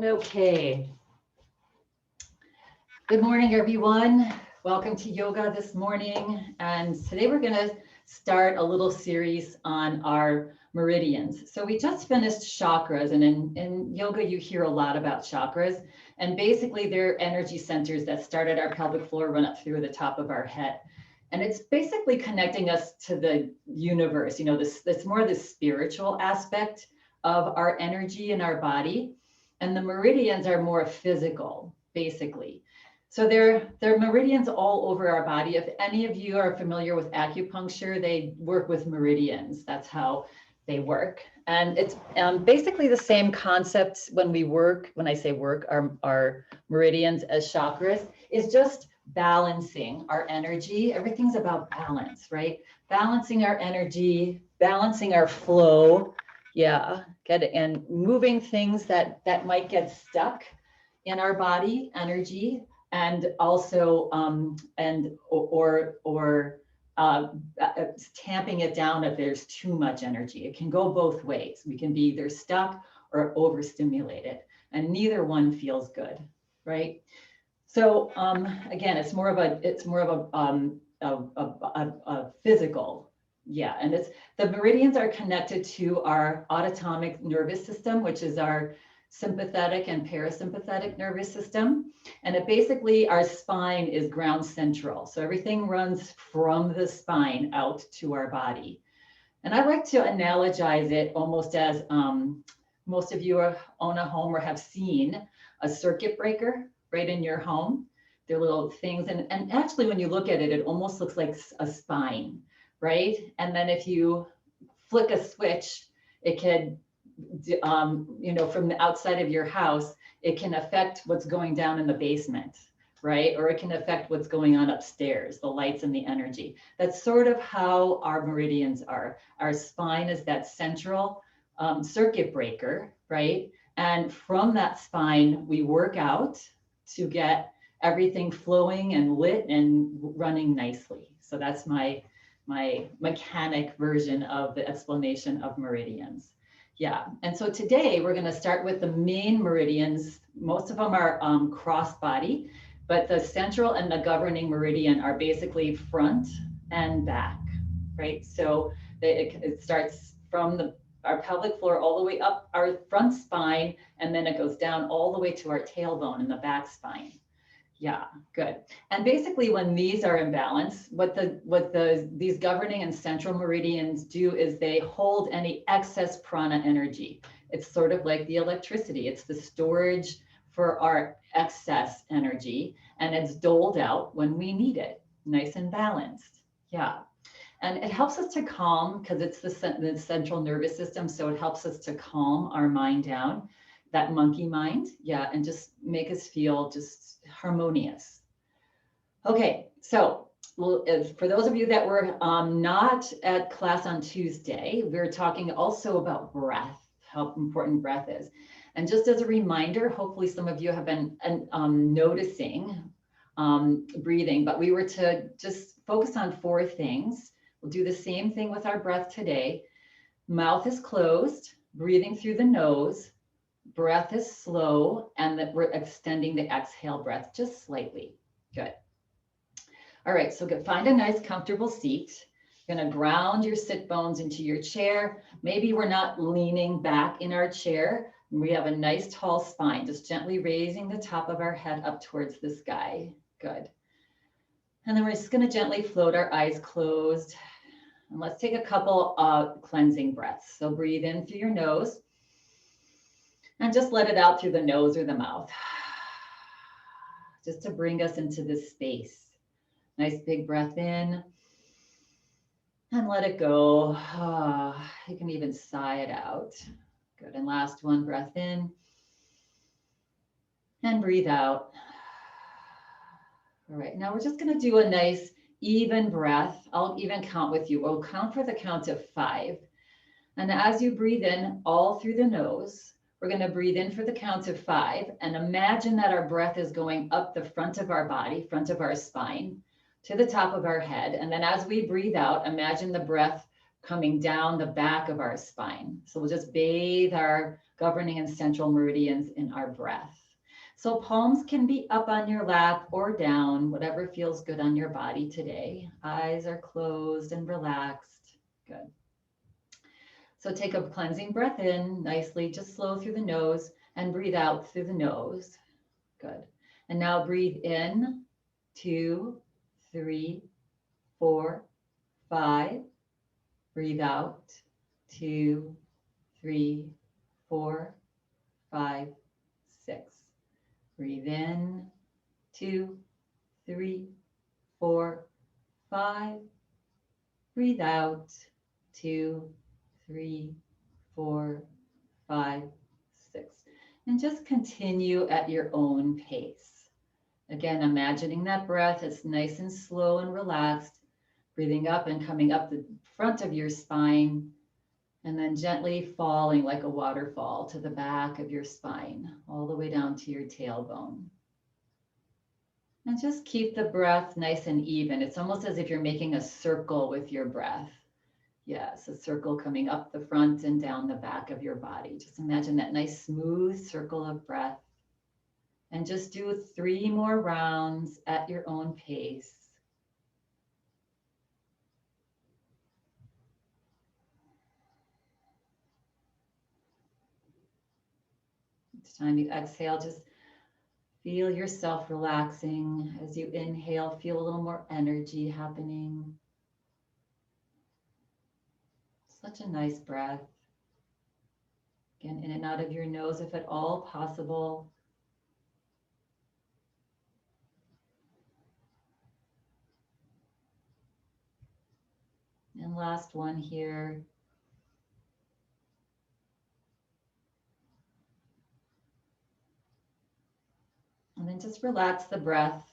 Okay. Good morning, everyone. Welcome to yoga this morning. And today we're going to start a little series on our meridians. So we just finished chakras, and in yoga, you hear a lot about chakras. And basically, they're energy centers that start at our pelvic floor, run up through the top of our head. And it's basically connecting us to the universe. You know, that's more the spiritual aspect of our energy in our body. And the meridians are more physical, basically. So they're meridians all over our body. If any of you are familiar with acupuncture, they work with meridians. That's how they work. And it's basically the same concept when we work, when I say work, our meridians as chakras, is just balancing our energy. Everything's about balance, right? Balancing our energy, balancing our flow. Yeah, get it. And moving things that might get stuck in our body, energy, and also tamping it down if there's too much energy. It can go both ways. We can be either stuck or overstimulated, and neither one feels good, right? So again, it's more of a physical. Yeah, and the meridians are connected to our autonomic nervous system, which is our sympathetic and parasympathetic nervous system. And it basically, our spine is ground central. So everything runs from the spine out to our body. And I like to analogize it almost as most of you own a home or have seen a circuit breaker right in your home. They're little things. And actually, when you look at it, it almost looks like a spine, right? And then if you flick a switch, it can, from the outside of your house, it can affect what's going down in the basement, right? Or it can affect what's going on upstairs, the lights and the energy. That's sort of how our meridians are. Our spine is that central circuit breaker, right? And from that spine, we work out to get everything flowing and lit and running nicely. So that's my mechanic version of the explanation of meridians. Yeah, and so today we're going to start with the main meridians. Most of them are cross body, but the central and the governing meridian are basically front and back, right? So it starts from our pelvic floor all the way up our front spine, and then it goes down all the way to our tailbone in the back spine. Yeah, good. And basically, when these are in balance, what these governing and central meridians do is they hold any excess prana energy. It's sort of like the electricity. It's the storage for our excess energy, and it's doled out when we need it, nice and balanced. Yeah. And it helps us to calm because it's the central nervous system. So it helps us to calm our mind down, that monkey mind. Yeah. And just make us feel just harmonious. Okay. So for those of you that were not at class on Tuesday, we're talking also about breath, how important breath is. And just as a reminder, hopefully some of you have been noticing breathing, but we were to just focus on 4 things. We'll do the same thing with our breath today. Mouth is closed, breathing through the nose, breath is slow, and that we're extending the exhale breath just slightly. Good. All right, so find a nice comfortable seat. You're going to ground your sit bones into your chair. Maybe we're not leaning back in our chair. We have a nice tall spine, just gently raising the top of our head up towards the sky. Good. And then we're just going to gently float our eyes closed. And let's take a couple of cleansing breaths. So breathe in through your nose and just let it out through the nose or the mouth. Just to bring us into this space. Nice big breath in and let it go. You can even sigh it out. Good. And last one, breath in and breathe out. All right, now we're just going to do a nice even breath. I'll even count with you. We'll count for the count of 5. And as you breathe in all through the nose, we're going to breathe in for the count of 5 and imagine that our breath is going up the front of our body, front of our spine, to the top of our head. And then as we breathe out, imagine the breath coming down the back of our spine. So we'll just bathe our governing and central meridians in our breath. So palms can be up on your lap or down, whatever feels good on your body today. Eyes are closed and relaxed. Good. So take a cleansing breath in nicely, just slow through the nose, and breathe out through the nose. Good. And now breathe in, 2, 3, 4, 5. Breathe out, 2, 3, 4, 5, 6. Breathe in, 2, 3, 4, 5. Breathe out, 2, 3, 4, 5, 6. And just continue at your own pace. Again, imagining that breath is nice and slow and relaxed, breathing up and coming up the front of your spine, and then gently falling like a waterfall to the back of your spine, all the way down to your tailbone. And just keep the breath nice and even. It's almost as if you're making a circle with your breath. Yes, a circle coming up the front and down the back of your body. Just imagine that nice smooth circle of breath. And just do 3 more rounds at your own pace. Each time you exhale, just feel yourself relaxing. As you inhale, feel a little more energy happening. Such a nice breath. Again, in and out of your nose if at all possible. And last one here. And then just relax the breath.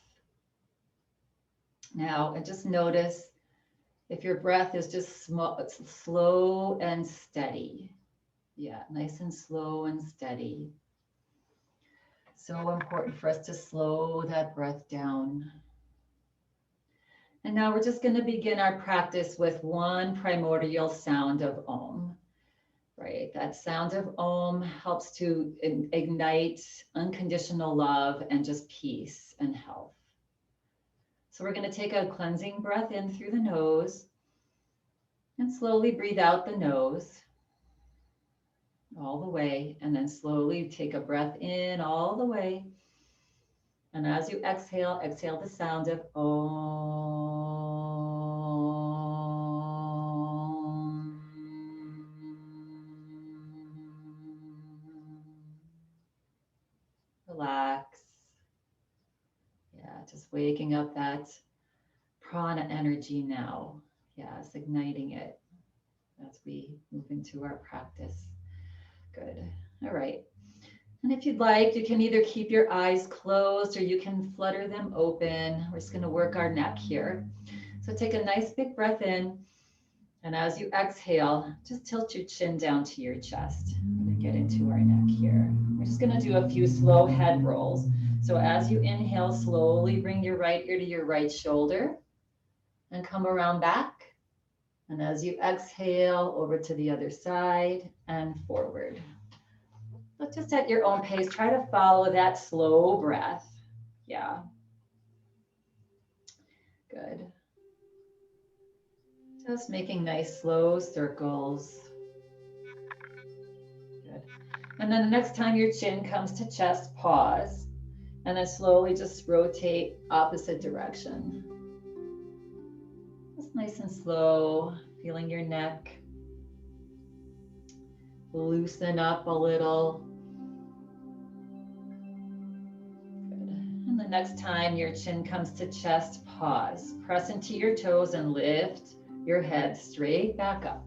Now, and just notice if your breath is just slow and steady. Yeah, nice and slow and steady. So important for us to slow that breath down. And now we're just going to begin our practice with one primordial sound of Om. Right, that sound of Om helps to ignite unconditional love and just peace and health. So we're going to take a cleansing breath in through the nose and slowly breathe out the nose all the way, and then slowly take a breath in all the way. And as you exhale, exhale the sound of Om. Relax. Yeah, just waking up that prana energy now. Yes, igniting it as we move into our practice. Good. All right. And if you'd like, you can either keep your eyes closed or you can flutter them open. We're just going to work our neck here. So take a nice big breath in. And as you exhale, just tilt your chin down to your chest. We're going to get into our neck here. We're just going to do a few slow head rolls. So as you inhale, slowly bring your right ear to your right shoulder and come around back. And as you exhale, over to the other side and forward. But just at your own pace, try to follow that slow breath. Yeah. Good. Just making nice slow circles. Good. And then the next time your chin comes to chest, pause. And then slowly just rotate opposite direction. Just nice and slow, feeling your neck loosen up a little. Good. And the next time your chin comes to chest, pause. Press into your toes and lift your head straight back up.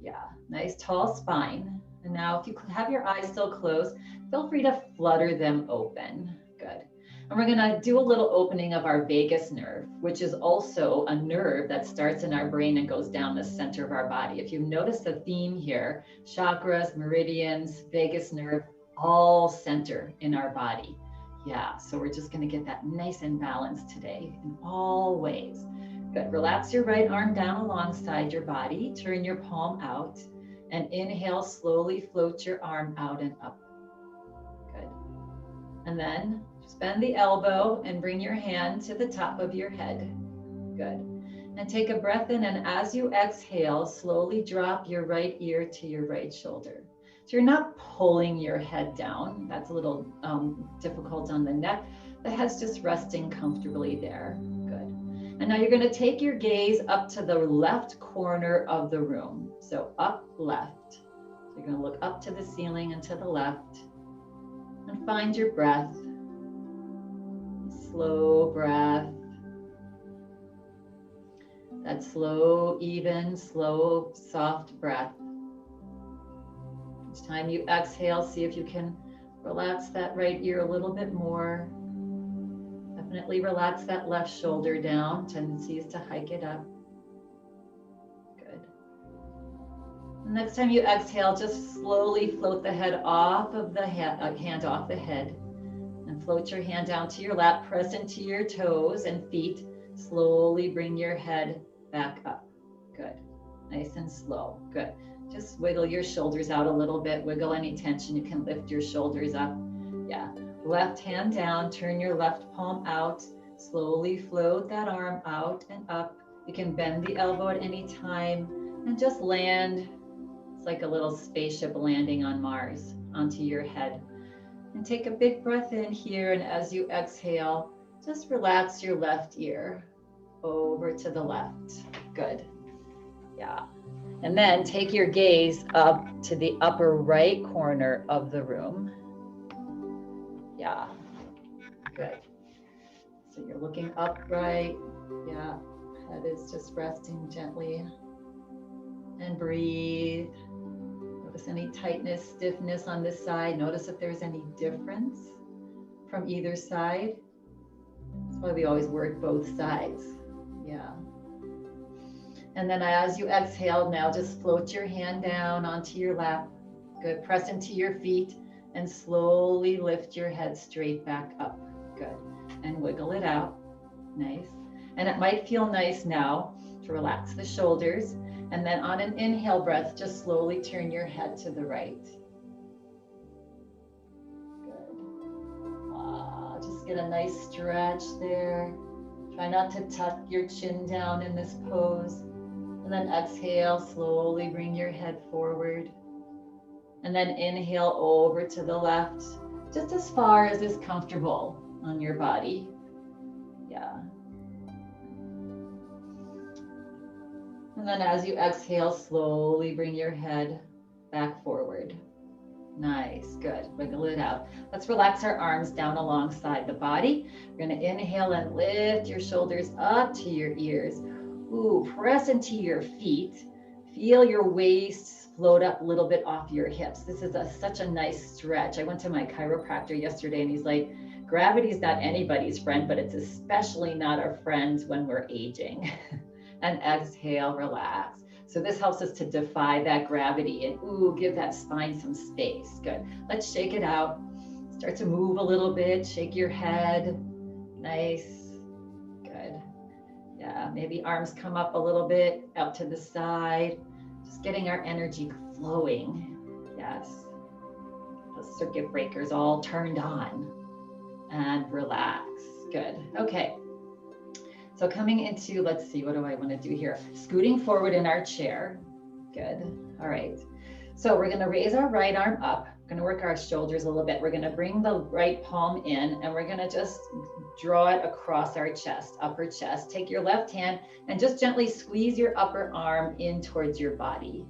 Yeah, nice tall spine. And now if you have your eyes still closed, feel free to flutter them open. Good. And we're gonna do a little opening of our vagus nerve, which is also a nerve that starts in our brain and goes down the center of our body. If you notice the theme here, chakras, meridians, vagus nerve, all center in our body. Yeah, so we're just gonna get that nice and balanced today in all ways. Good. Relax your right arm down alongside your body. Turn your palm out and inhale, slowly float your arm out and up. Good. And then just bend the elbow and bring your hand to the top of your head. Good. And take a breath in, and as you exhale, slowly drop your right ear to your right shoulder. So you're not pulling your head down. That's a little difficult on the neck. The head's just resting comfortably there. Good. And now you're going to take your gaze up to the left corner of the room. So up, left. So you're going to look up to the ceiling and to the left and find your breath. Slow breath. That slow, even, slow, soft breath. Each time you exhale, see if you can relax that right ear a little bit more. Definitely relax that left shoulder down. Tendencies to hike it up. Good. The next time you exhale, just slowly float the head off of the hand off the head, and float your hand down to your lap. Press into your toes and feet. Slowly bring your head back up. Good. Nice and slow. Good. Just wiggle your shoulders out a little bit. Wiggle any tension. You can lift your shoulders up. Yeah. Left hand down. Turn your left palm out. Slowly float that arm out and up. You can bend the elbow at any time and just land. It's like a little spaceship landing on Mars onto your head. And take a big breath in here. And as you exhale, just relax your left ear over to the left. Good. Yeah. And then take your gaze up to the upper right corner of the room. Yeah. Good. So you're looking upright. Yeah. Head is just resting gently. And breathe. Notice any tightness, stiffness on this side. Notice if there's any difference from either side. That's why we always work both sides. Yeah. And then as you exhale, now just float your hand down onto your lap. Good. Press into your feet and slowly lift your head straight back up. Good. And wiggle it out. Nice. And it might feel nice now to relax the shoulders. And then on an inhale breath, just slowly turn your head to the right. Good. Just get a nice stretch there. Try not to tuck your chin down in this pose. And then exhale, slowly bring your head forward. And then inhale over to the left, just as far as is comfortable on your body. Yeah. And then as you exhale, slowly bring your head back forward. Nice, good. Wiggle it out. Let's relax our arms down alongside the body. We're going to inhale and lift your shoulders up to your ears. Ooh, press into your feet. Feel your waist float up a little bit off your hips. This is such a nice stretch. I went to my chiropractor yesterday and he's like, gravity is not anybody's friend, but it's especially not our friend when we're aging. And exhale, relax. So this helps us to defy that gravity and ooh, give that spine some space. Good. Let's shake it out. Start to move a little bit. Shake your head. Nice. Good. Yeah, maybe arms come up a little bit out to the side. Just getting our energy flowing. Yes. The circuit breakers all turned on. And relax. Good. Okay. So coming into, let's see, what do I want to do here? Scooting forward in our chair. Good. All right. So we're going to raise our right arm up. We're going to work our shoulders a little bit. We're going to bring the right palm in and we're going to just draw it across our chest, upper chest. Take your left hand and just gently squeeze your upper arm in towards your body.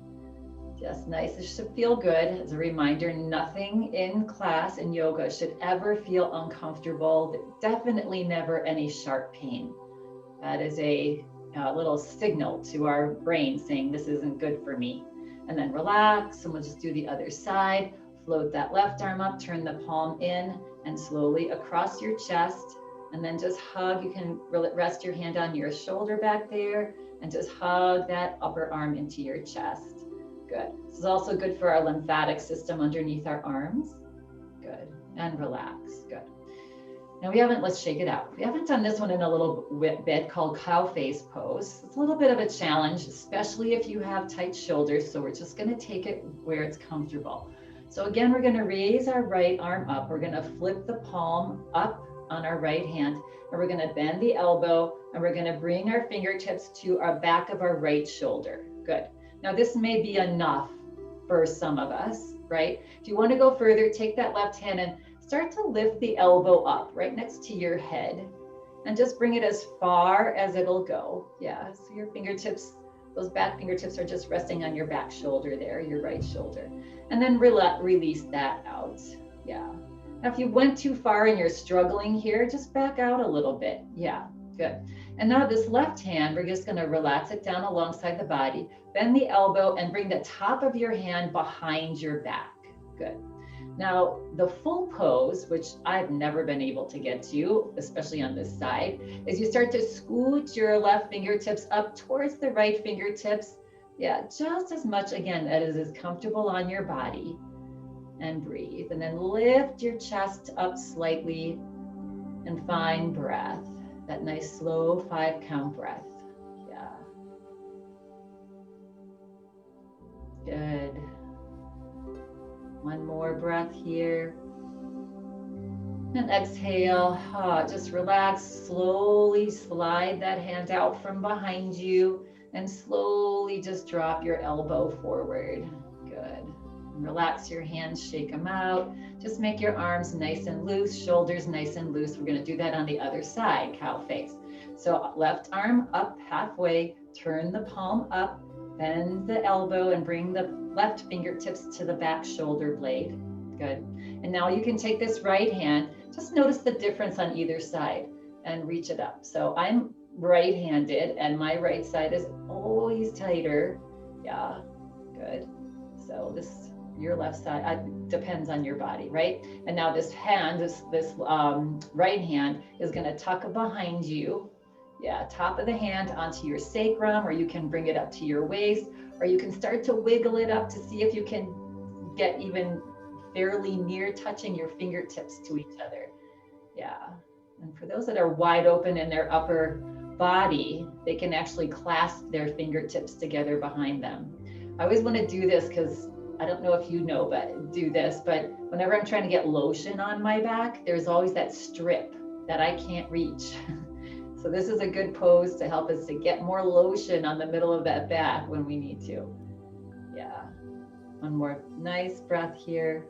Just nice. This should feel good. As a reminder, nothing in class in yoga should ever feel uncomfortable. Definitely never any sharp pain. That is a little signal to our brain saying this isn't good for me. And then relax, and we'll just do the other side. Float that left arm up, turn the palm in, and slowly across your chest. And then just hug. You can rest your hand on your shoulder back there, and just hug that upper arm into your chest. Good. This is also good for our lymphatic system underneath our arms. Good. And relax. Good. Now let's shake it out. We haven't done this one in a little bit called cow face pose. It's a little bit of a challenge, especially if you have tight shoulders. So we're just gonna take it where it's comfortable. So again, we're gonna raise our right arm up. We're gonna flip the palm up on our right hand, and we're gonna bend the elbow, and we're gonna bring our fingertips to our back of our right shoulder. Good. Now this may be enough for some of us, right? If you wanna go further, take that left hand and start to lift the elbow up right next to your head and just bring it as far as it'll go. Yeah, so your fingertips, those back fingertips are just resting on your back shoulder there, your right shoulder. And then release that out. Yeah. Now, if you went too far and you're struggling here, just back out a little bit. Yeah, good. And now this left hand, we're just gonna relax it down alongside the body, bend the elbow and bring the top of your hand behind your back. Good. Now, the full pose, which I've never been able to get to, especially on this side, is you start to scoot your left fingertips up towards the right fingertips. Yeah, just as much, again, as is comfortable on your body. And breathe. And then lift your chest up slightly and find breath. That nice, slow 5-count breath. Yeah. Good. One more breath here. And exhale. Just relax. Slowly slide that hand out from behind you and slowly just drop your elbow forward. Good. Relax your hands, shake them out. Just make your arms nice and loose, shoulders nice and loose. We're going to do that on the other side, cow face. So left arm up halfway, turn the palm up, bend the elbow and bring the left fingertips to the back shoulder blade. Good. And now you can take this right hand, just notice the difference on either side and reach it up. So I'm right-handed and my right side is always tighter. Yeah, good. So your left side depends on your body, right? And now this hand, this right hand is going to tuck behind you. Yeah, top of the hand onto your sacrum, or you can bring it up to your waist, or you can start to wiggle it up to see if you can get even fairly near touching your fingertips to each other. Yeah. And for those that are wide open in their upper body, they can actually clasp their fingertips together behind them. I always want to do this because I don't know if you know, but do this, but whenever I'm trying to get lotion on my back, there's always that strip that I can't reach. So this is a good pose to help us to get more lotion on the middle of that back when we need to. Yeah. One more nice breath here.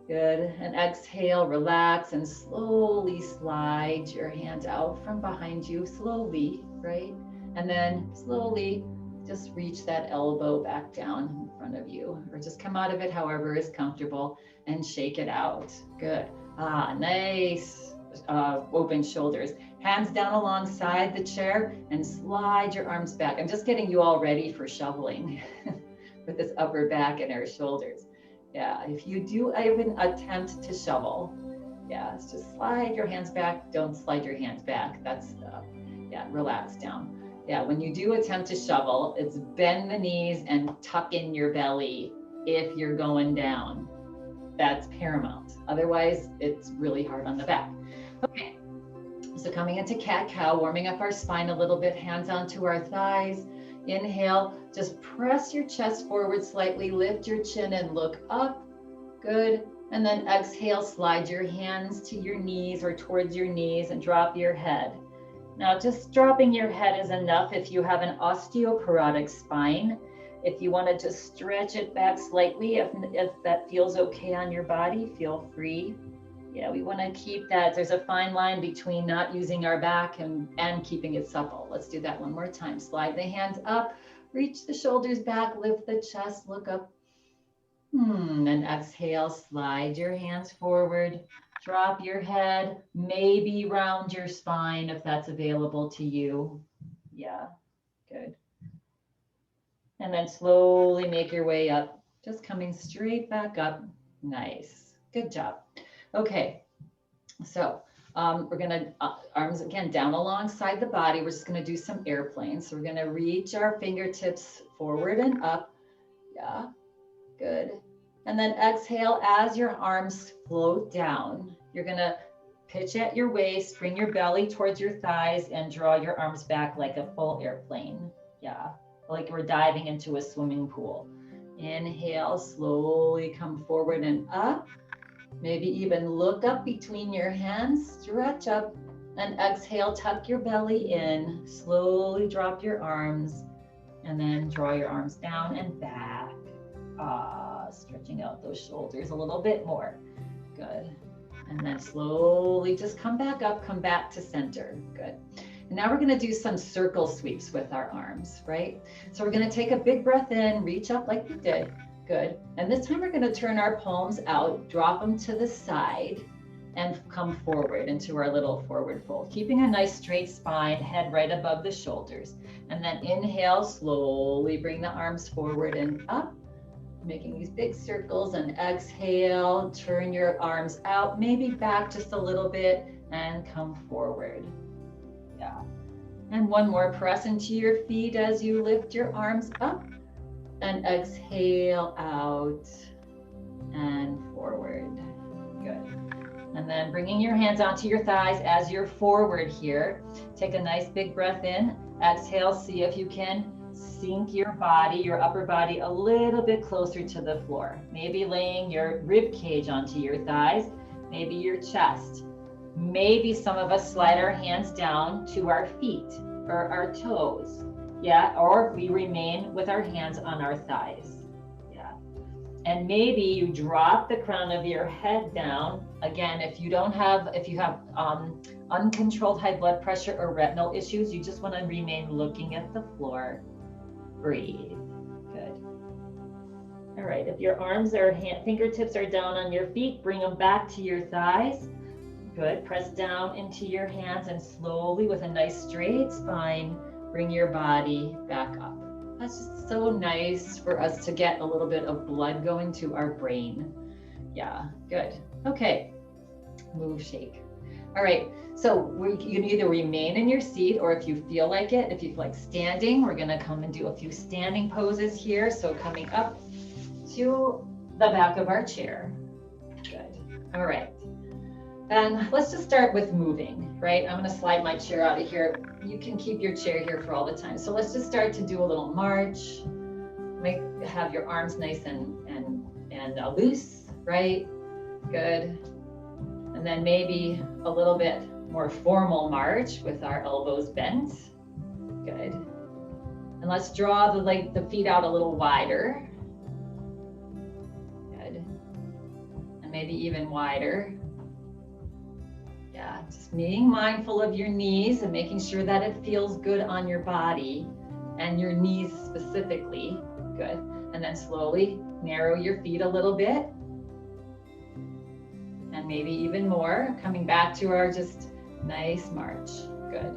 Good. And exhale, relax, and slowly slide your hand out from behind you, slowly, right? And then slowly just reach that elbow back down in front of you, or just come out of it however is comfortable and shake it out. Good. Nice open shoulders. Hands down alongside the chair and slide your arms back. I'm just getting you all ready for shoveling with this upper back and our shoulders. Yeah, if you do even attempt to shovel, yeah, it's just slide your hands back. Don't slide your hands back. That's, relax down. Yeah, when you do attempt to shovel, it's bend the knees and tuck in your belly if you're going down. That's paramount. Otherwise, it's really hard on the back. Okay, so coming into cat-cow, warming up our spine a little bit, hands onto our thighs. Inhale, just press your chest forward slightly, lift your chin and look up. Good. And then exhale, slide your hands to your knees or towards your knees and drop your head. Now, just dropping your head is enough if you have an osteoporotic spine. If you want to just stretch it back slightly, if that feels okay on your body, feel free. Yeah, we want to keep that. There's a fine line between not using our back and keeping it supple. Let's do that one more time. Slide the hands up, reach the shoulders back, lift the chest, look up. And exhale, slide your hands forward, drop your head, maybe round your spine if that's available to you. Yeah, good. And then slowly make your way up, just coming straight back up. Nice, good job. Okay, so we're gonna, arms again down alongside the body. We're just gonna do some airplanes. So we're gonna reach our fingertips forward and up. Yeah, good. And then exhale as your arms float down. You're gonna Pitch at your waist, bring your belly towards your thighs and draw your arms back like a full airplane. Yeah, like we're diving into a swimming pool. Inhale, slowly come forward and up. Maybe even look up between your hands, stretch up, and exhale, tuck your belly in, slowly drop your arms, and then draw your arms down and back. Stretching out those shoulders a little bit more. Good. And then slowly just come back up, come back to center. Good. And now we're going to do some circle sweeps with our arms, right? So we're going to take a big breath in, reach up like we did. Good. And this time we're going to turn our palms out, drop them to the side, and come forward into our little forward fold, keeping a nice straight spine, head right above the shoulders. And then inhale, slowly bring the arms forward and up, making these big circles, and exhale, turn your arms out, maybe back just a little bit, and come forward. Yeah. And one more, press into your feet as you lift your arms up, and exhale out and forward. Good. And then bringing your hands onto your thighs as you're forward here. Take a nice big breath in. Exhale, see if you can sink your body, your upper body, a little bit closer to the floor. Maybe laying your rib cage onto your thighs, maybe your chest. Maybe some of us slide our hands down to our feet or our toes. Yeah, or we remain with our hands on our thighs. Yeah. And maybe you drop the crown of your head down. Again, if you have uncontrolled high blood pressure or retinal issues, you just want to remain looking at the floor. Breathe. Good. All right, if your arms or fingertips are down on your feet, bring them back to your thighs. Good. Press down into your hands and slowly, with a nice straight spine, bring your body back up. That's just so nice for us to get a little bit of blood going to our brain. Yeah, good. Okay, move, shake. All right, so you can either remain in your seat, or if you feel like it, if you feel like standing, we're gonna come and do a few standing poses here. So coming up to the back of our chair. Good. All right. And let's just start with moving, right? I'm gonna slide my chair out of here. You can keep your chair here for all the time. So let's just start to do a little march. Have your arms nice and loose, right? Good. And then maybe a little bit more formal march with our elbows bent. Good. And let's draw the feet out a little wider. Good. And maybe even wider. Yeah, just being mindful of your knees and making sure that it feels good on your body and your knees specifically. Good. And then slowly narrow your feet a little bit. And maybe even more, coming back to our just nice march. Good.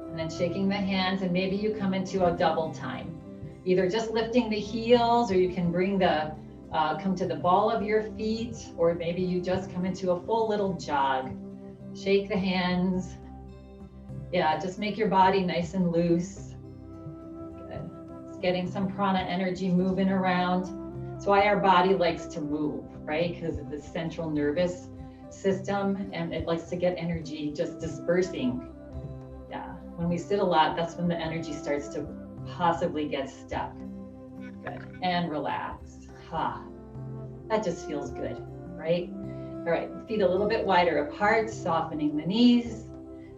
And then shaking the hands, and maybe you come into a double time. Either just lifting the heels, or you can bring come to the ball of your feet, or maybe you just come into a full little jog. Shake the hands. Yeah, just make your body nice and loose. Good. It's getting some prana energy moving around. That's why our body likes to move, right? Because of the central nervous system, and it likes to get energy just dispersing. Yeah, when we sit a lot, that's when the energy starts to possibly get stuck. Good, and relax. That just feels good, right? All right, feet a little bit wider apart, softening the knees,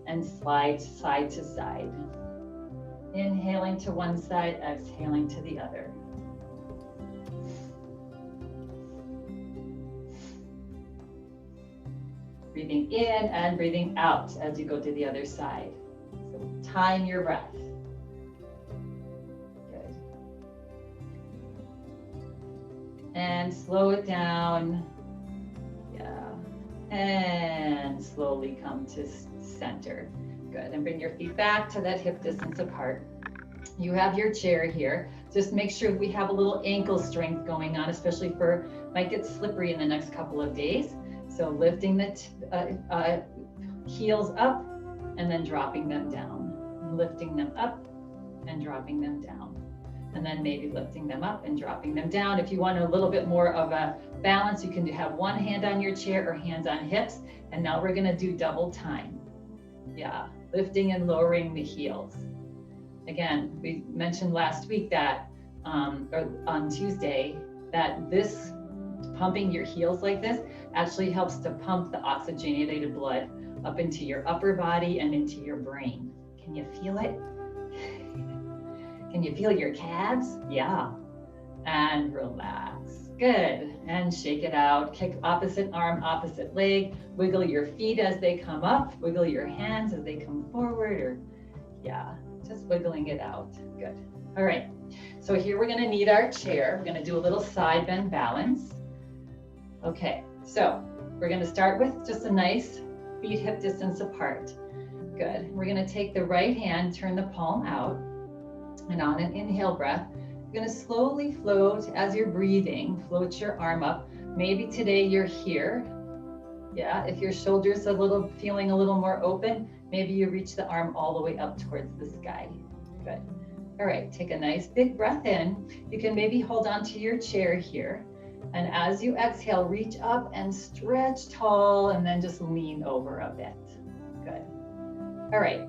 and slide side to side. Inhaling to one side, exhaling to the other. Breathing in and breathing out as you go to the other side. So time your breath. Good. And slow it down. Yeah. And slowly come to center. Good. And bring your feet back to that hip distance apart. You have your chair here. Just make sure we have a little ankle strength going on, especially might get slippery in the next couple of days. So lifting the heels up and then dropping them down. Lifting them up and dropping them down. and then maybe lifting them up and dropping them down. If you want a little bit more of a balance, you can have one hand on your chair or hands on hips. And now we're gonna do double time. Yeah, lifting and lowering the heels. Again, we mentioned last week that, or on Tuesday, that this pumping your heels like this actually helps to pump the oxygenated blood up into your upper body and into your brain. Can you feel it? Can you feel your calves? Yeah. And relax. Good. And shake it out. Kick opposite arm, opposite leg. Wiggle your feet as they come up. Wiggle your hands as they come forward. Or yeah, just wiggling it out. Good. All right. So here we're going to need our chair. We're going to do a little side bend balance. Okay. So we're going to start with just a nice feet hip distance apart. Good. We're going to take the right hand, turn the palm out, and on an inhale breath, you're going to slowly float as you're breathing. Float your arm up. Maybe today you're here. Yeah, if your shoulders are feeling a little more open, maybe you reach the arm all the way up towards the sky. Good. All right, take a nice big breath in. You can maybe hold on to your chair here. And as you exhale, reach up and stretch tall, and then just lean over a bit. Good. All right.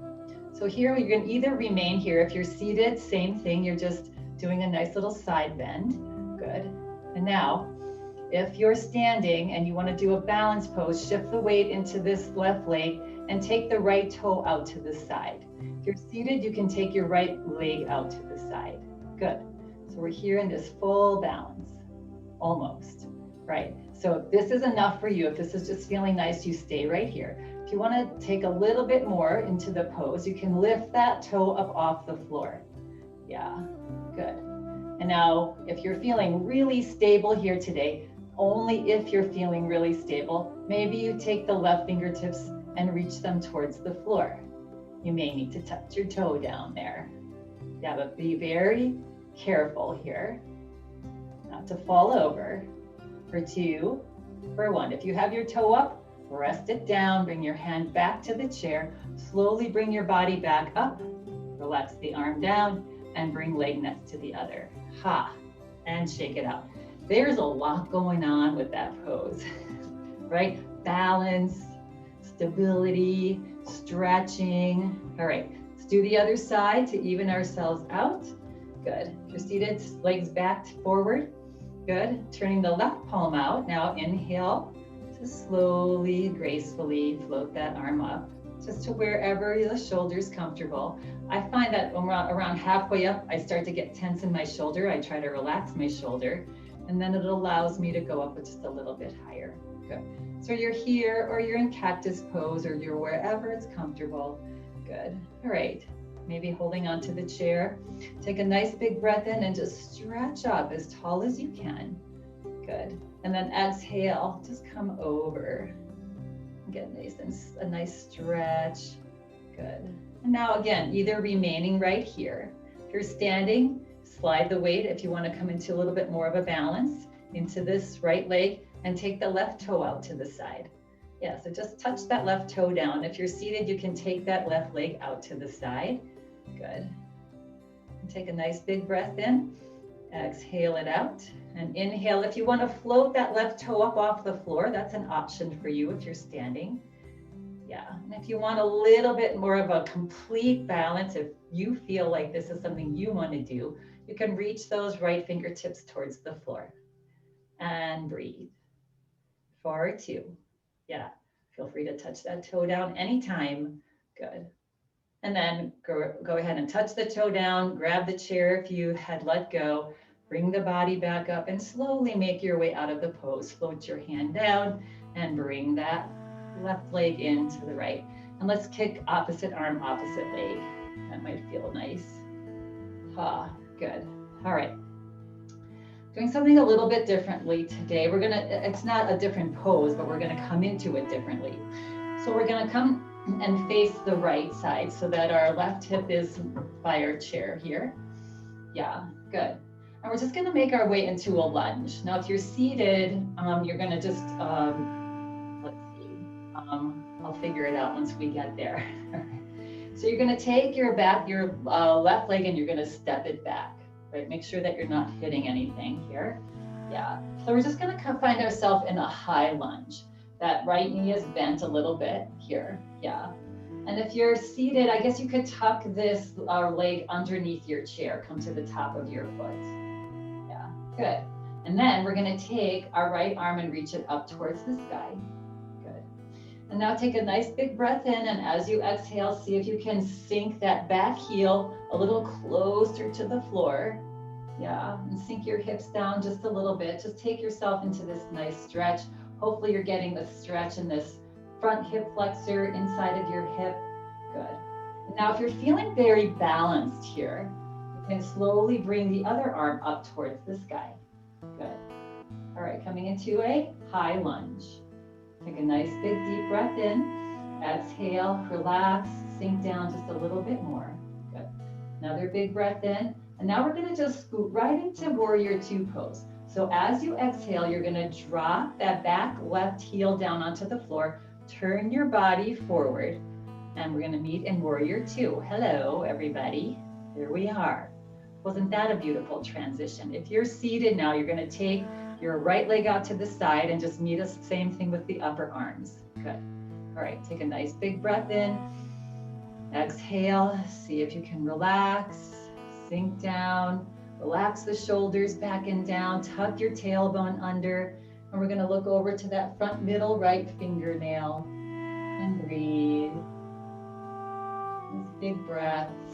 So here you can either remain here. If you're seated, same thing. You're just doing a nice little side bend. Good. And now, if you're standing and you want to do a balance pose, shift the weight into this left leg and take the right toe out to the side. If you're seated, you can take your right leg out to the side. Good. So we're here in this full balance. Almost. Right. So if this is enough for you, if this is just feeling nice, you stay right here. If you want to take a little bit more into the pose, you can lift that toe up off the floor. Yeah, good. And now, if you're feeling really stable here today, only if you're feeling really stable, maybe you take the left fingertips and reach them towards the floor. You may need to touch your toe down there. Yeah, but be very careful here not to fall over. For 2, for 1. If you have your toe up, rest it down, bring your hand back to the chair, slowly bring your body back up, relax the arm down, and bring leg next to the other. Ha, and shake it out. There's a lot going on with that pose, right? Balance, stability, stretching. All right, let's do the other side to even ourselves out. Good. If you're seated, legs back forward. Good. Turning the left palm out. Now inhale to slowly, gracefully float that arm up just to wherever the shoulder's comfortable. I find that around halfway up, I start to get tense in my shoulder. I try to relax my shoulder, and then it allows me to go up just a little bit higher. Good. So you're here, or you're in cactus pose, or you're wherever it's comfortable. Good. All right. Maybe holding onto the chair. Take a nice big breath in and just stretch up as tall as you can. Good. And then exhale, just come over. Get a nice stretch. Good. And now again, either remaining right here. If you're standing, slide the weight if you want to come into a little bit more of a balance into this right leg and take the left toe out to the side. Yeah, so just touch that left toe down. If you're seated, you can take that left leg out to the side. Good. And take a nice big breath in. Exhale it out. And inhale. If you want to float that left toe up off the floor, that's an option for you if you're standing. Yeah. And if you want a little bit more of a complete balance, if you feel like this is something you want to do, you can reach those right fingertips towards the floor. And breathe. For 2. Yeah. Feel free to touch that toe down anytime. Good. And then go ahead and touch the toe down, grab the chair if you had let go, bring the body back up and slowly make your way out of the pose. Float your hand down and bring that left leg into the right. And let's kick opposite arm, opposite leg. That might feel nice. Good. All right. Doing something a little bit differently today. It's not a different pose, but we're gonna come into it differently. So we're gonna come and face the right side so that our left hip is by our chair here. Yeah, good. And we're just gonna make our way into a lunge. Now, if you're seated, you're gonna just, let's see, I'll figure it out once we get there. So you're gonna take your left leg and you're gonna step it back. right? Make sure that you're not hitting anything here. Yeah, so we're just gonna find ourselves in a high lunge. That right knee is bent a little bit here, yeah. And if you're seated, I guess you could tuck this leg underneath your chair, come to the top of your foot. Yeah, good. And then we're gonna take our right arm and reach it up towards the sky. Good. And now take a nice big breath in, and as you exhale, see if you can sink that back heel a little closer to the floor. Yeah, and sink your hips down just a little bit. Just take yourself into this nice stretch. Hopefully you're getting the stretch in this front hip flexor inside of your hip. Good. And now if you're feeling very balanced here, you can slowly bring the other arm up towards the sky. Good. All right, coming into a high lunge. Take a nice big deep breath in. Exhale, relax, sink down just a little bit more. Good. Another big breath in. And now we're gonna just scoot right into warrior two pose. So as you exhale, you're gonna drop that back left heel down onto the floor, turn your body forward, and we're gonna meet in warrior two. Hello, everybody. Here we are. Wasn't that a beautiful transition? If you're seated now, you're gonna take your right leg out to the side and just meet us, same thing with the upper arms. Good. All right, take a nice big breath in. Exhale, see if you can relax. Sink down, relax the shoulders back and down, tuck your tailbone under, and we're gonna look over to that front middle right fingernail and breathe. These big breaths.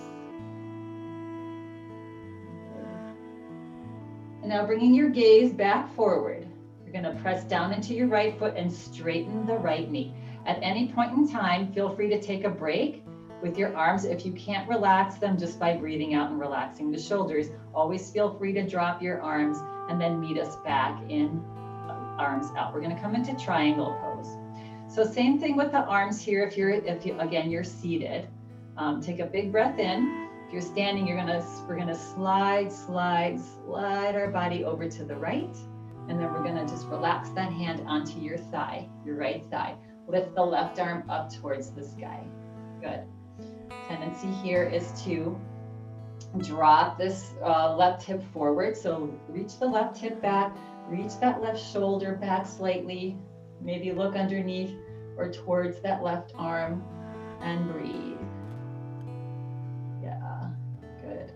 And now bringing your gaze back forward, you're gonna press down into your right foot and straighten the right knee. At any point in time, feel free to take a break with your arms. If you can't relax them just by breathing out and relaxing the shoulders, always feel free to drop your arms and then meet us back in arms out. We're gonna come into triangle pose. So same thing with the arms here. If you're seated, take a big breath in. If you're standing, we're gonna slide our body over to the right. And then we're gonna just relax that hand onto your thigh, your right thigh. Lift the left arm up towards the sky. Good. Tendency here is to drop this left hip forward. So reach the left hip back, reach that left shoulder back slightly, maybe look underneath or towards that left arm and breathe. Yeah, good.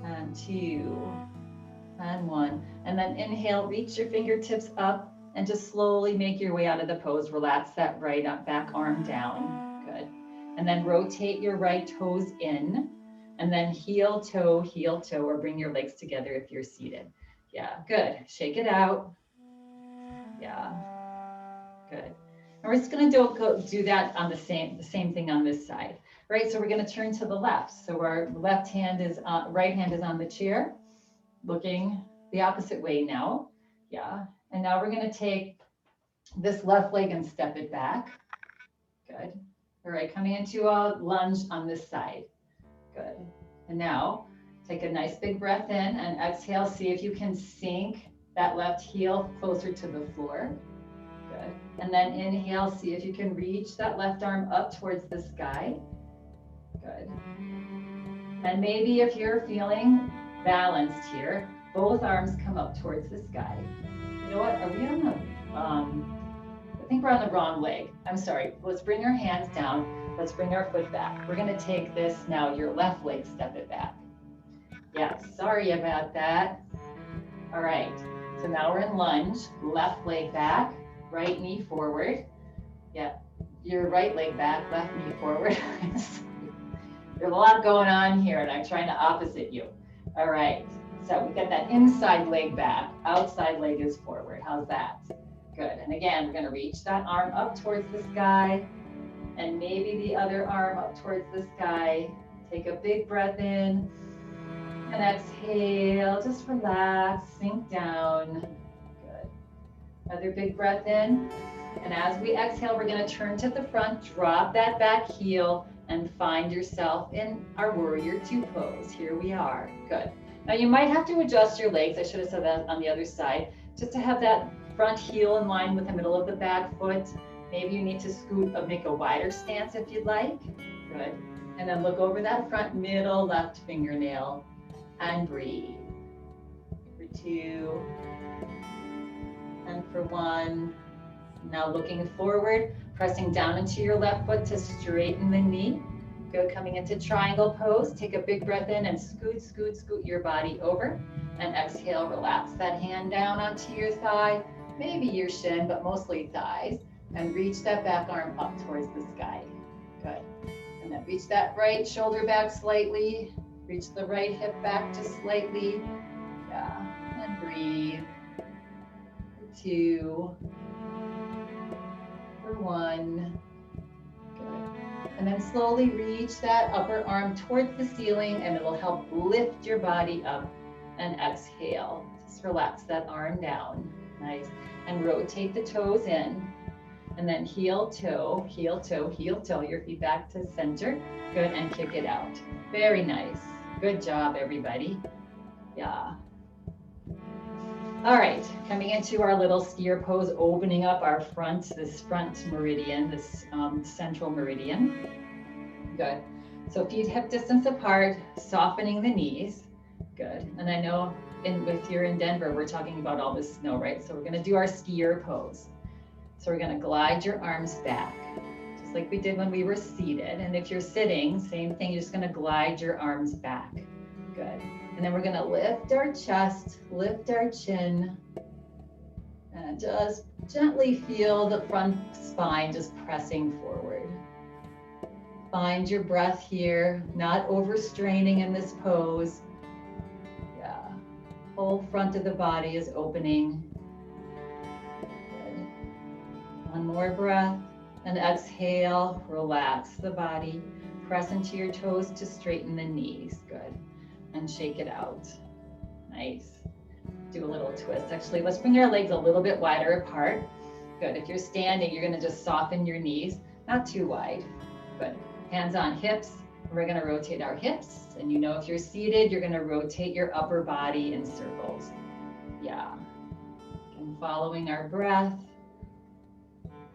And 2, and 1. And then inhale, reach your fingertips up and just slowly make your way out of the pose. Relax that right back arm down. Good. And then rotate your right toes in, and then heel toe, or bring your legs together if you're seated. Yeah, good. Shake it out. Yeah, good. And we're just gonna do that on the same thing on this side, right? So we're gonna turn to the left. So our right hand is on the chair, looking the opposite way now. Yeah, and now we're gonna take this left leg and step it back. Good. All right, coming into a lunge on this side. Good. And now take a nice big breath in and exhale. See if you can sink that left heel closer to the floor. Good. And then inhale, see if you can reach that left arm up towards the sky. Good. And maybe if you're feeling balanced here, both arms come up towards the sky. You know what? Are we on the I think we're on the wrong leg. I'm sorry. Let's bring our hands down. Let's bring our foot back. We're gonna take this now, your left leg, step it back. Yeah, sorry about that. All right, so now we're in lunge. Left leg back, right knee forward. Yeah, your right leg back, left knee forward. There's a lot going on here and I'm trying to opposite you. All right, so we got that inside leg back, outside leg is forward. How's that? Good, and again, we're gonna reach that arm up towards the sky and maybe the other arm up towards the sky. Take a big breath in and exhale, just relax, sink down. Good. Another big breath in. And as we exhale, we're gonna turn to the front, drop that back heel and find yourself in our warrior two pose. Here we are, good. Now you might have to adjust your legs. I should have said that on the other side, just to have that front heel in line with the middle of the back foot. Maybe you need to scoot, make a wider stance if you'd like. Good. And then look over that front middle left fingernail and breathe. For 2, and for 1. Now looking forward, pressing down into your left foot to straighten the knee. Good, coming into triangle pose. Take a big breath in and scoot, scoot, scoot your body over. And exhale, relax that hand down onto your thigh, maybe your shin, but mostly thighs. And reach that back arm up towards the sky. Good. And then reach that right shoulder back slightly. Reach the right hip back just slightly. Yeah, and breathe. For 2, for 1. Good. And then slowly reach that upper arm towards the ceiling, and it'll help lift your body up. And exhale. Just relax that arm down. Nice. And rotate the toes in. And then heel, toe, heel, toe, heel, toe. Your feet back to center. Good. And kick it out. Very nice. Good job, everybody. Yeah. All right. Coming into our little skier pose, opening up our this front meridian, this central meridian. Good. So feet hip distance apart, softening the knees. Good. And I know if you're in Denver, we're talking about all this snow, right? So we're going to do our skier pose. So we're going to glide your arms back, just like we did when we were seated. And if you're sitting, same thing, you're just going to glide your arms back. Good. And then we're going to lift our chest, lift our chin, and just gently feel the front spine just pressing forward. Find your breath here, not overstraining in this pose. Whole front of the body is opening. Good. One more breath and exhale, relax the body. Press into your toes to straighten the knees. Good. And shake it out. Nice. Do a little twist. Actually, let's bring our legs a little bit wider apart. Good. If you're standing, you're going to just soften your knees, not too wide. Good. Hands on hips. We're going to rotate our hips. And you know, if you're seated, you're going to rotate your upper body in circles. Yeah. And following our breath.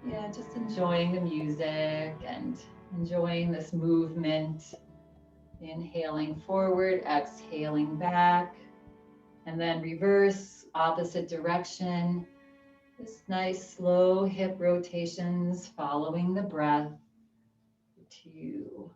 Yeah, just enjoying the music and enjoying this movement. Inhaling forward, exhaling back. And then reverse, opposite direction. Just nice, slow hip rotations, following the breath. 2.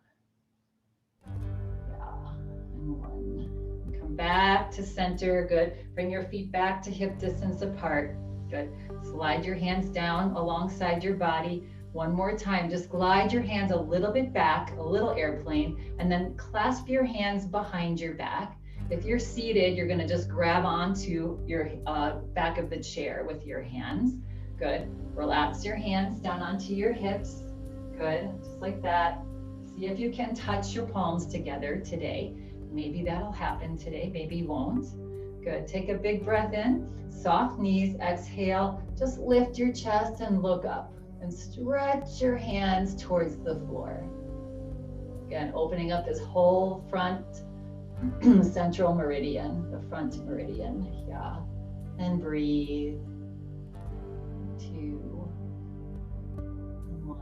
And 1. Come back to center. Good. Bring your feet back to hip distance apart. Good. Slide your hands down alongside your body. One more time. Just glide your hands a little bit back, a little airplane, and then clasp your hands behind your back. If you're seated, you're going to just grab onto your back of the chair with your hands. Good. Relax your hands down onto your hips. Good. Just like that. See if you can touch your palms together today. Maybe that'll happen today, maybe you won't. Good. Take a big breath in, soft knees, exhale. Just lift your chest and look up and stretch your hands towards the floor. Again, opening up this whole front central meridian, the front meridian. Yeah. And breathe. 2, 1.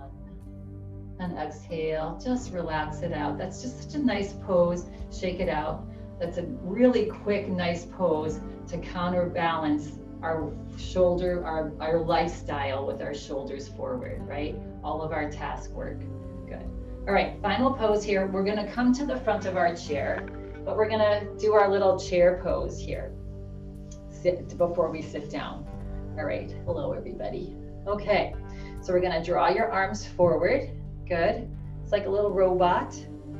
And exhale, just relax it out. That's just such a nice pose. Shake it out. That's a really quick, nice pose to counterbalance our shoulder, our lifestyle with our shoulders forward, right? All of our task work. Good. All right, final pose here. We're gonna come to the front of our chair, but we're gonna do our little chair pose here before we sit down. All right, hello everybody. Okay, so we're gonna draw your arms forward. Good. It's like a little robot.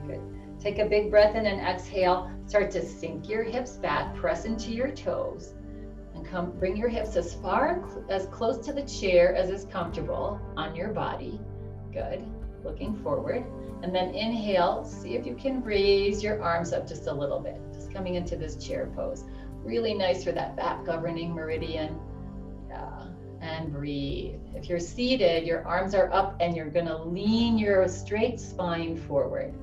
Good. Take a big breath in and exhale. Start to sink your hips back, press into your toes, and bring your hips as close to the chair as is comfortable on your body. Good. Looking forward. And then inhale, see if you can raise your arms up just a little bit. Just coming into this chair pose. Really nice for that back governing meridian. Yeah. And breathe. If you're seated, your arms are up and you're gonna lean your straight spine forward.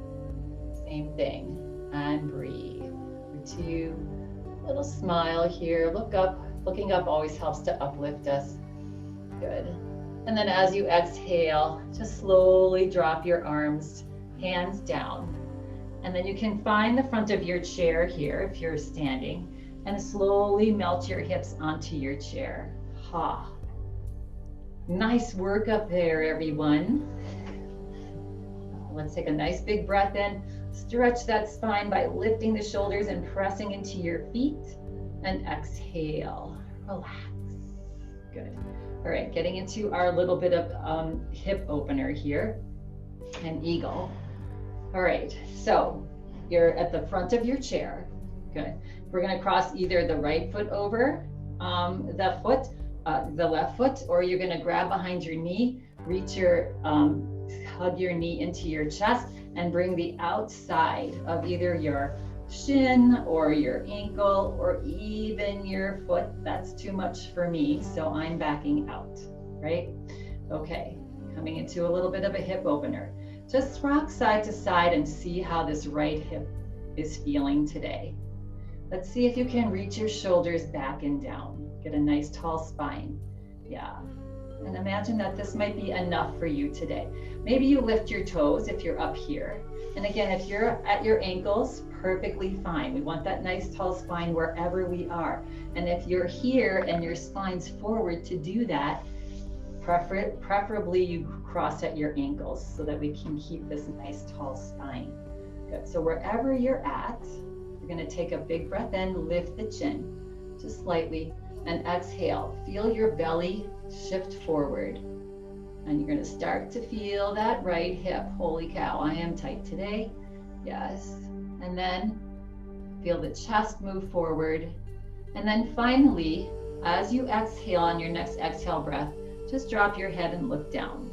Same thing. And breathe. For 2. Little smile here. Look up. Looking up always helps to uplift us. Good. And then as you exhale, just slowly drop your arms, hands down. And then you can find the front of your chair here if you're standing, and slowly melt your hips onto your chair. Ha. Nice work up there, everyone. Let's take a nice big breath in. Stretch that spine by lifting the shoulders and pressing into your feet. And exhale. Relax. Good. All right, getting into our little bit of hip opener here. An eagle. All right, so you're at the front of your chair. Good. We're going to cross either the right foot over the left foot, or you're going to grab behind your knee, hug your knee into your chest, and bring the outside of either your shin or your ankle or even your foot. That's too much for me, so I'm backing out, right? Okay, coming into a little bit of a hip opener. Just rock side to side and see how this right hip is feeling today. Let's see if you can reach your shoulders back and down. Get a nice tall spine. Yeah. And imagine that this might be enough for you today. Maybe you lift your toes if you're up here. And again, if you're at your ankles, perfectly fine. We want that nice tall spine wherever we are. And if you're here and your spine's forward to do that, preferably you cross at your ankles so that we can keep this nice tall spine. Good. So wherever you're at, you're going to take a big breath in, lift the chin just slightly, and exhale. Feel your belly shift forward. And you're going to start to feel that right hip. Holy cow, I am tight today. Yes. And then feel the chest move forward. And then finally, as you exhale on your next exhale breath, just drop your head and look down.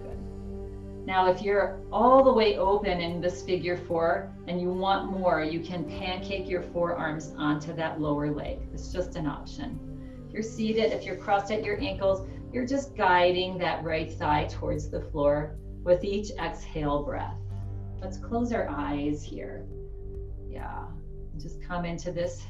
Good. Now, if you're all the way open in this figure four and you want more, you can pancake your forearms onto that lower leg. It's just an option. If you're seated, if you're crossed at your ankles, you're just guiding that right thigh towards the floor with each exhale breath. Let's close our eyes here. Yeah, just come into this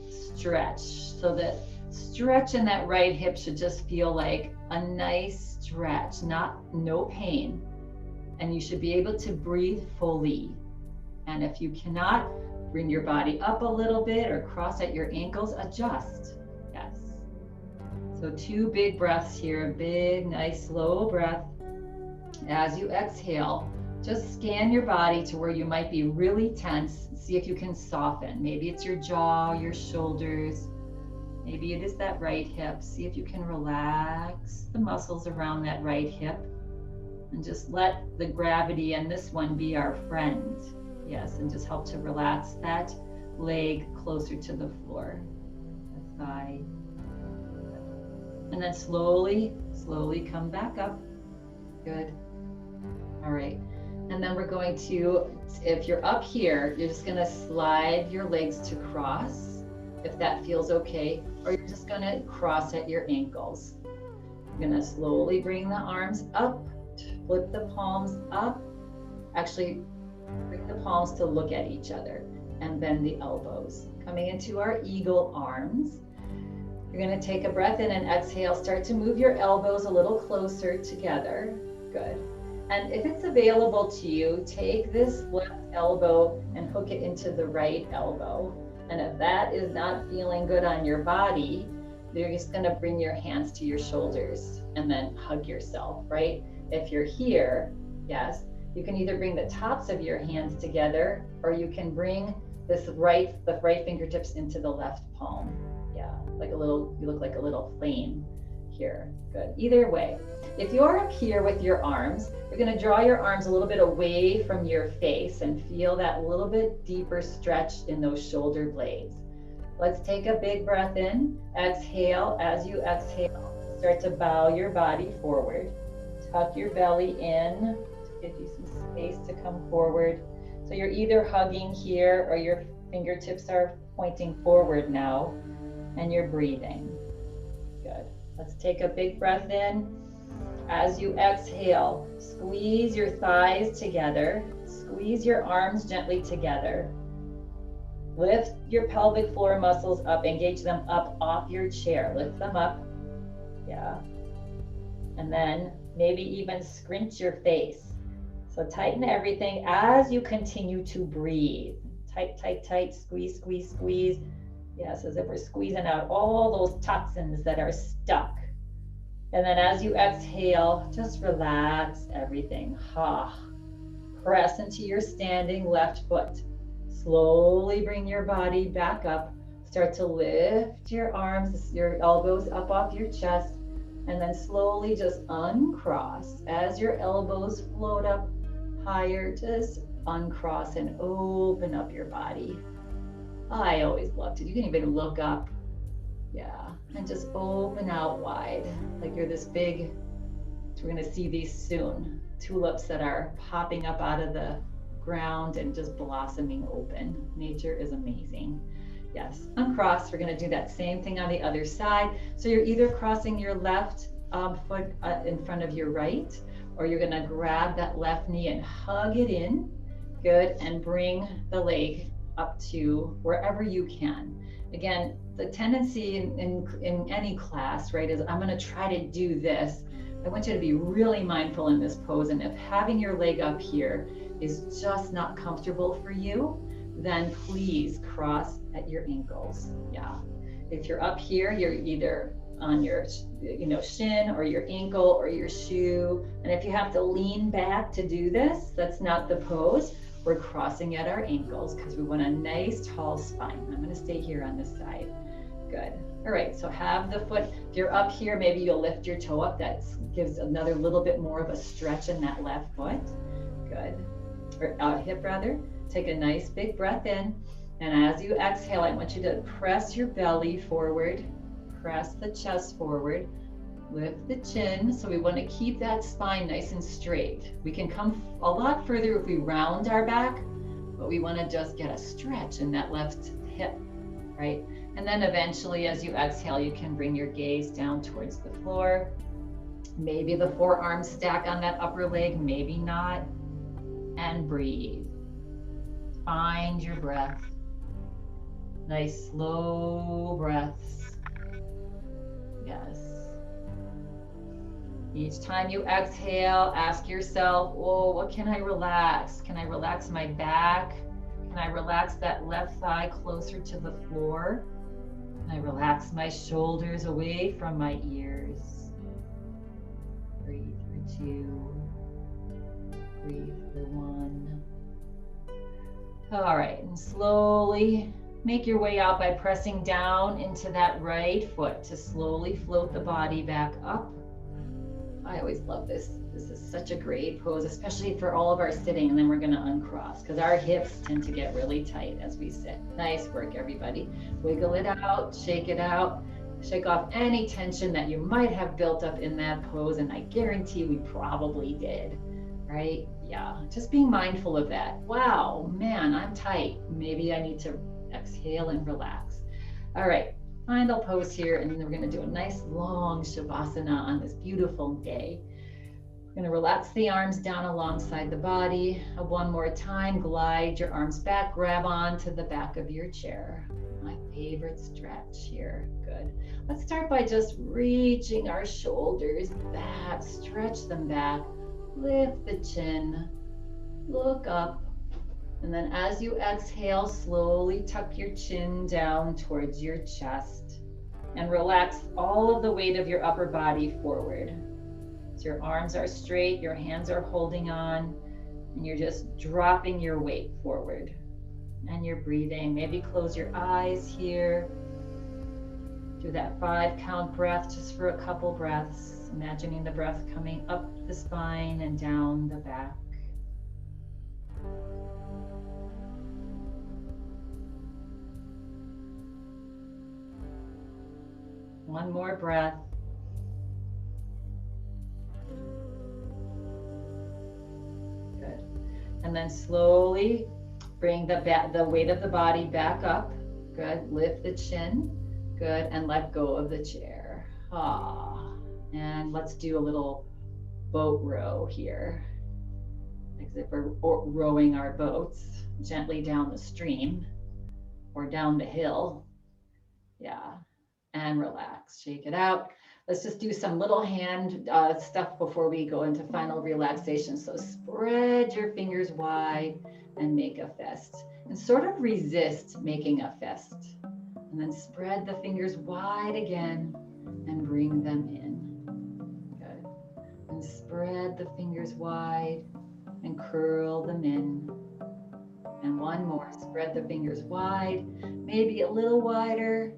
stretch. So that stretch in that right hip should just feel like a nice stretch, no pain. And you should be able to breathe fully. And if you cannot, bring your body up a little bit or cross at your ankles, adjust. Yes. So 2 big breaths here, big, nice, slow breath. As you exhale, just scan your body to where you might be really tense. See if you can soften. Maybe it's your jaw, your shoulders. Maybe it is that right hip. See if you can relax the muscles around that right hip. And just let the gravity and this one be our friend. Yes, and just help to relax that leg closer to the floor. The thigh. And then slowly come back up. Good. All right. And then we're going to, if you're up here, you're just going to slide your legs to cross, if that feels okay, or you're just going to cross at your ankles. You're going to slowly bring the arms up, flip the palms up, actually bring the palms to look at each other, and bend the elbows. Coming into our eagle arms. You're going to take a breath in and exhale. Start to move your elbows a little closer together. Good. And if it's available to you, take this left elbow and hook it into the right elbow. And if that is not feeling good on your body, you're just going to bring your hands to your shoulders and then hug yourself, right? If you're here, yes, you can either bring the tops of your hands together, or you can bring the right fingertips into the left palm. Yeah, like a little, you look like a little flame here. Good. Either way, if you're up here with your arms, you're going to draw your arms a little bit away from your face and feel that little bit deeper stretch in those shoulder blades. Let's take a big breath in. Exhale. As you exhale, start to bow your body forward. Tuck your belly in to give you some space to come forward. So you're either hugging here or your fingertips are pointing forward now, and you're breathing. Good. Let's take a big breath in. As you exhale, squeeze your thighs together. Squeeze your arms gently together. Lift your pelvic floor muscles up. Engage them up off your chair. Lift them up. Yeah. And then maybe even scrunch your face. So tighten everything as you continue to breathe. Tight, tight, tight, squeeze, squeeze, squeeze. Yes, as if we're squeezing out all those toxins that are stuck. And then as you exhale, just relax everything. Ha. Press into your standing left foot. Slowly bring your body back up. Start to lift your arms, your elbows up off your chest, and then slowly just uncross. As your elbows float up higher, just uncross and open up your body. I always loved it. You can even look up. Yeah. And just open out wide like you're this big. We're going to see these soon. Tulips that are popping up out of the ground and just blossoming open. Nature is amazing. Yes, uncross. We're going to do that same thing on the other side. So you're either crossing your left foot in front of your right, or you're going to grab that left knee and hug it in. Good. And bring the leg up to wherever you can. Again, the tendency in any class, right, is I'm going to try to do this. I want you to be really mindful in this pose. And if having your leg up here is just not comfortable for you, then please cross at your ankles. Yeah. If you're up here, you're either on your shin or your ankle or your shoe. And if you have to lean back to do this, that's not the pose. We're crossing at our ankles because we want a nice tall spine. I'm going to stay here on this side. Good. All right, so have the foot, if you're up here, maybe you'll lift your toe up. That gives another little bit more of a stretch in that left foot. Good. Or hip rather. Take a nice big breath in. And as you exhale, I want you to press your belly forward, press the chest forward, lift the chin. So we want to keep that spine nice and straight. We can come a lot further if we round our back, but we want to just get a stretch in that left hip, right? And then eventually, as you exhale, you can bring your gaze down towards the floor. Maybe the forearms stack on that upper leg, maybe not. And breathe. Find your breath. Nice, slow breaths. Yes. Each time you exhale, ask yourself, oh, what can I relax? Can I relax my back? Can I relax that left thigh closer to the floor? Can I relax my shoulders away from my ears? Breathe for 2. Breathe for 1. All right, and slowly make your way out by pressing down into that right foot to slowly float the body back up. I always love this. This is such a great pose, especially for all of our sitting. And then we're going to uncross because our hips tend to get really tight as we sit. Nice work, everybody. Wiggle it out, shake it out, shake off any tension that you might have built up in that pose. And I guarantee we probably did, right? Yeah, just being mindful of that. Wow, man, I'm tight. Maybe I need to exhale and relax. All right. Final pose here, and then we're going to do a nice long Shavasana on this beautiful day. We're going to relax the arms down alongside the body. One more time, glide your arms back, grab onto the back of your chair. My favorite stretch here. Good. Let's start by just reaching our shoulders back, stretch them back, lift the chin, look up. And then as you exhale, slowly tuck your chin down towards your chest and relax all of the weight of your upper body forward. So your arms are straight, your hands are holding on, and you're just dropping your weight forward. And you're breathing. Maybe close your eyes here. Do that 5 count breath just for a couple breaths, imagining the breath coming up the spine and down the back. One more breath. Good. And then slowly bring the weight of the body back up. Good. Lift the chin. Good. And let go of the chair. Ah. And let's do a little boat row here. As if we're rowing our boats gently down the stream or down the hill. Yeah. And relax, shake it out. let's just do some little hand stuff before we go into final relaxation. So spread your fingers wide and make a fist. And sort of resist making a fist. And then spread the fingers wide again and bring them in. Good. And spread the fingers wide and curl them in. And one more, spread the fingers wide, maybe a little wider.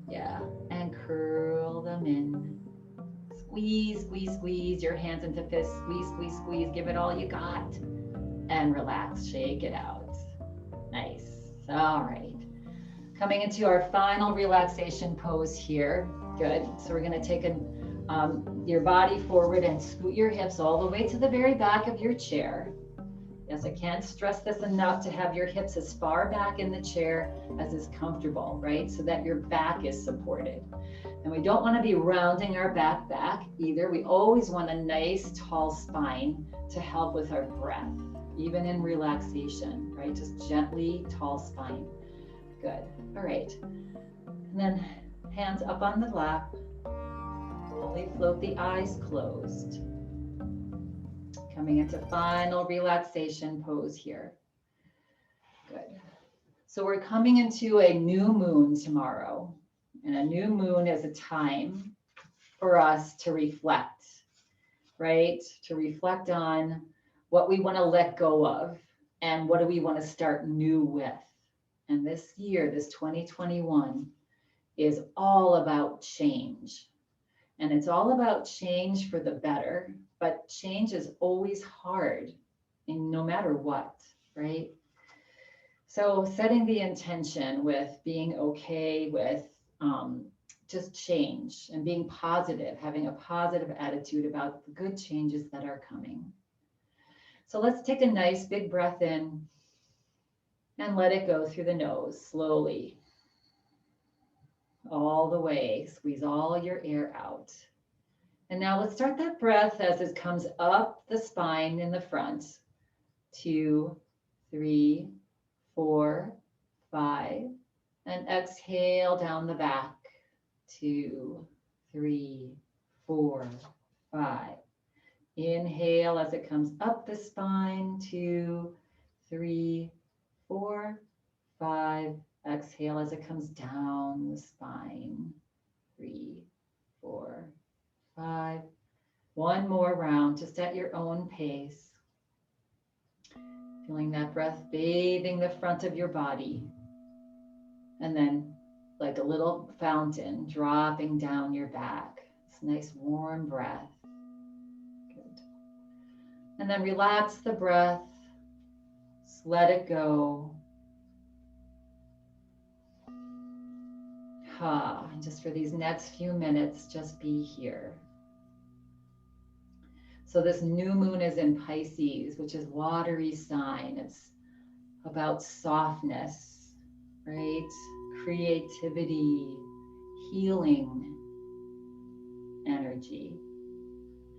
Yeah, and curl them in. Squeeze, squeeze, squeeze your hands into fists. Squeeze, squeeze, squeeze. Give it all you got. And relax, shake it out. Nice. All right. Coming into our final relaxation pose here. Good. So we're going to take your body forward and scoot your hips all the way to the very back of your chair. Yes, I can't stress this enough to have your hips as far back in the chair as is comfortable, right? So that your back is supported. And we don't want to be rounding our back either. We always want a nice tall spine to help with our breath, even in relaxation, right? Just gently tall spine. Good. All right. And then hands up on the lap. Slowly float the eyes closed. Coming into final relaxation pose here. Good. So we're coming into a new moon tomorrow. And a new moon is a time for us to reflect, right? To reflect on what we want to let go of and what do we want to start new with. And this year, this 2021, is all about change. And it's all about change for the better, but change is always hard, and no matter what, right? So setting the intention with being okay with just change and being positive, having a positive attitude about the good changes that are coming. So let's take a nice big breath in and let it go through the nose slowly. All the way, squeeze all your air out. And now let's start that breath as it comes up the spine in the front. 2, 3, 4, 5. And exhale down the back. 2, 3, 4, 5. Inhale as it comes up the spine. 2, 3, 4, 5. Exhale as it comes down the spine. 3, 4, 5. One more round, just at your own pace. Feeling that breath bathing the front of your body. And then like a little fountain dropping down your back. This nice warm breath. Good. And then relax the breath. Just let it go. And just for these next few minutes, just be here. So this new moon is in Pisces, which is watery sign. It's about softness, right? Creativity, healing energy,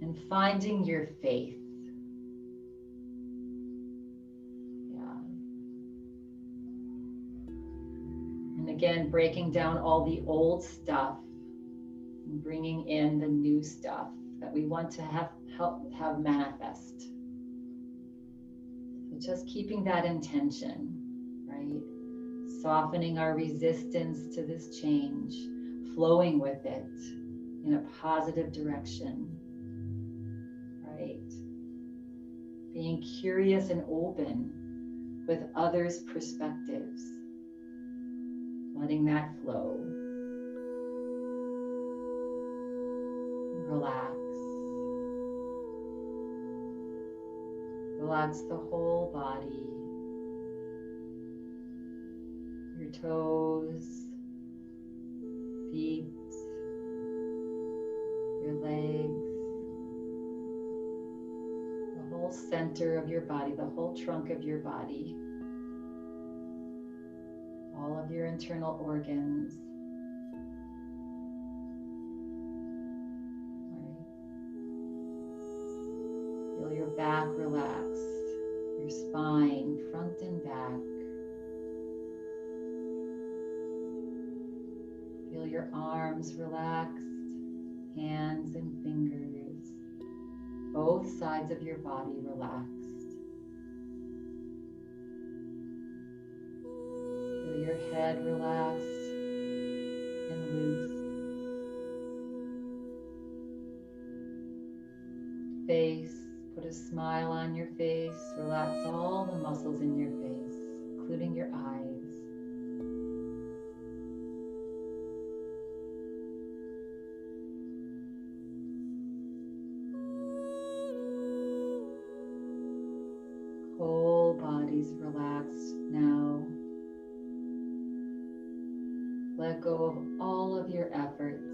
and finding your faith. And again, breaking down all the old stuff and bringing in the new stuff that we want to have manifest. So just keeping that intention, right? Softening our resistance to this change, flowing with it in a positive direction, right? Being curious and open with others' perspectives. Letting that flow. Relax. Relax the whole body. Your toes, feet, your legs, the whole center of your body, the whole trunk of your body. All of your internal organs. Right. Feel your back relax, your spine, front and back. Feel your arms relaxed, hands and fingers, both sides of your body relaxed. Feel your head relaxed and loose. Face, put a smile on your face. Relax all the muscles in your face, including your eyes. Whole body's relaxed now. Let go of all of your efforts.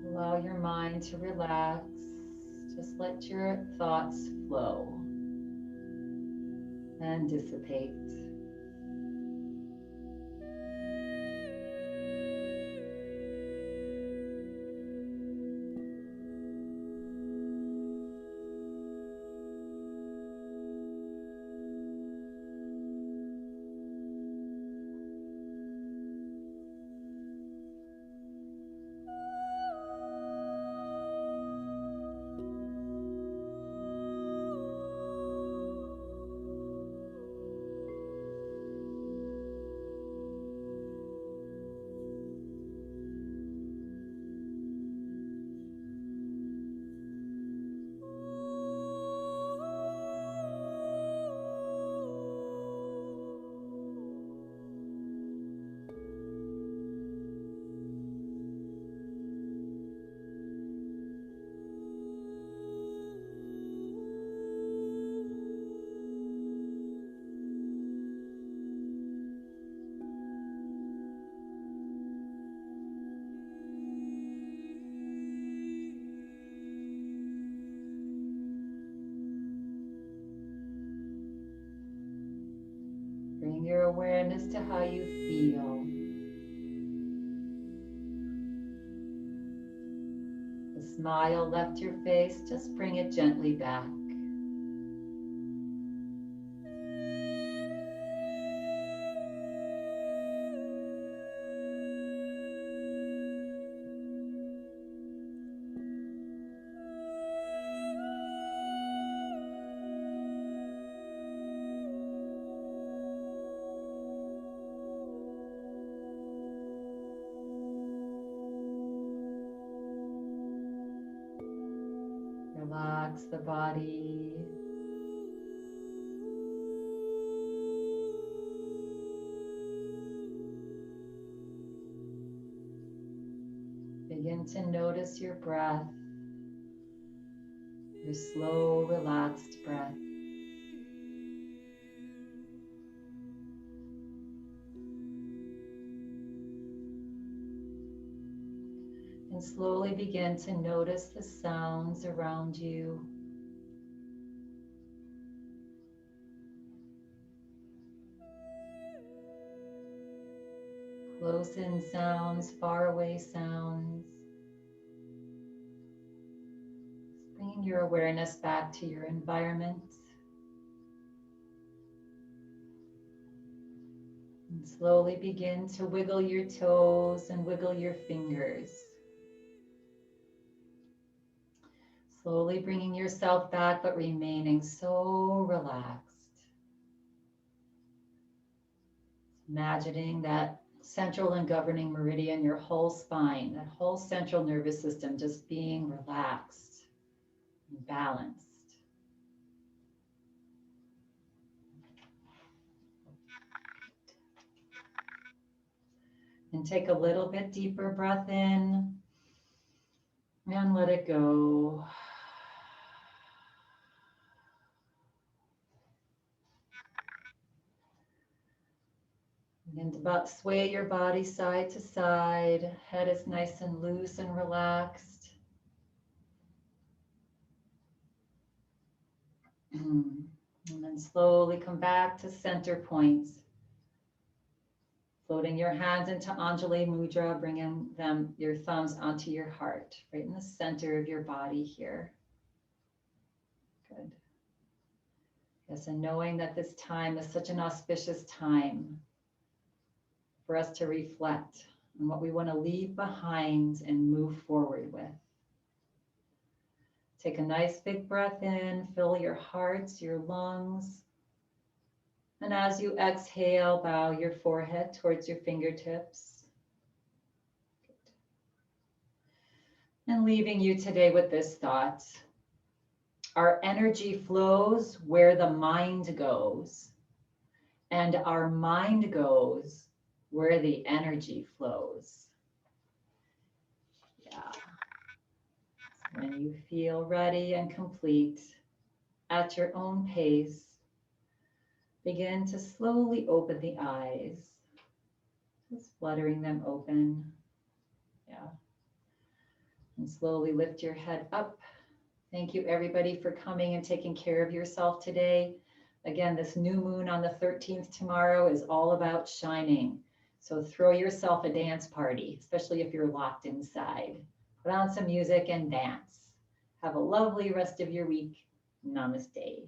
Allow your mind to relax. Just let your thoughts flow and dissipate. Bring your awareness to how you feel. The smile left your face, just bring it gently back. Relax the body. Begin to notice your breath, your slow, relaxed breath. And slowly begin to notice the sounds around you. Close-in sounds, far-away sounds. Bringing your awareness back to your environment. And slowly begin to wiggle your toes and wiggle your fingers. Slowly bringing yourself back, but remaining so relaxed. Imagining that central and governing meridian, your whole spine, that whole central nervous system just being relaxed and balanced. And take a little bit deeper breath in and let it go. And about sway your body side to side. Head is nice and loose and relaxed. And then slowly come back to center points. Floating your hands into Anjali Mudra, bringing your thumbs onto your heart, right in the center of your body here. Good. Yes, and knowing that this time is such an auspicious time for us to reflect on what we want to leave behind and move forward with. Take a nice big breath in, fill your heart, your lungs. And as you exhale, bow your forehead towards your fingertips. Good. And leaving you today with this thought. Our energy flows where the mind goes, and our mind goes where the energy flows. Yeah. When you feel ready and complete, at your own pace, begin to slowly open the eyes, just fluttering them open. Yeah. And slowly lift your head up. Thank you everybody for coming and taking care of yourself today. Again, this new moon on the 13th tomorrow is all about shining. So throw yourself a dance party, especially if you're locked inside. Put on some music and dance. Have a lovely rest of your week. Namaste.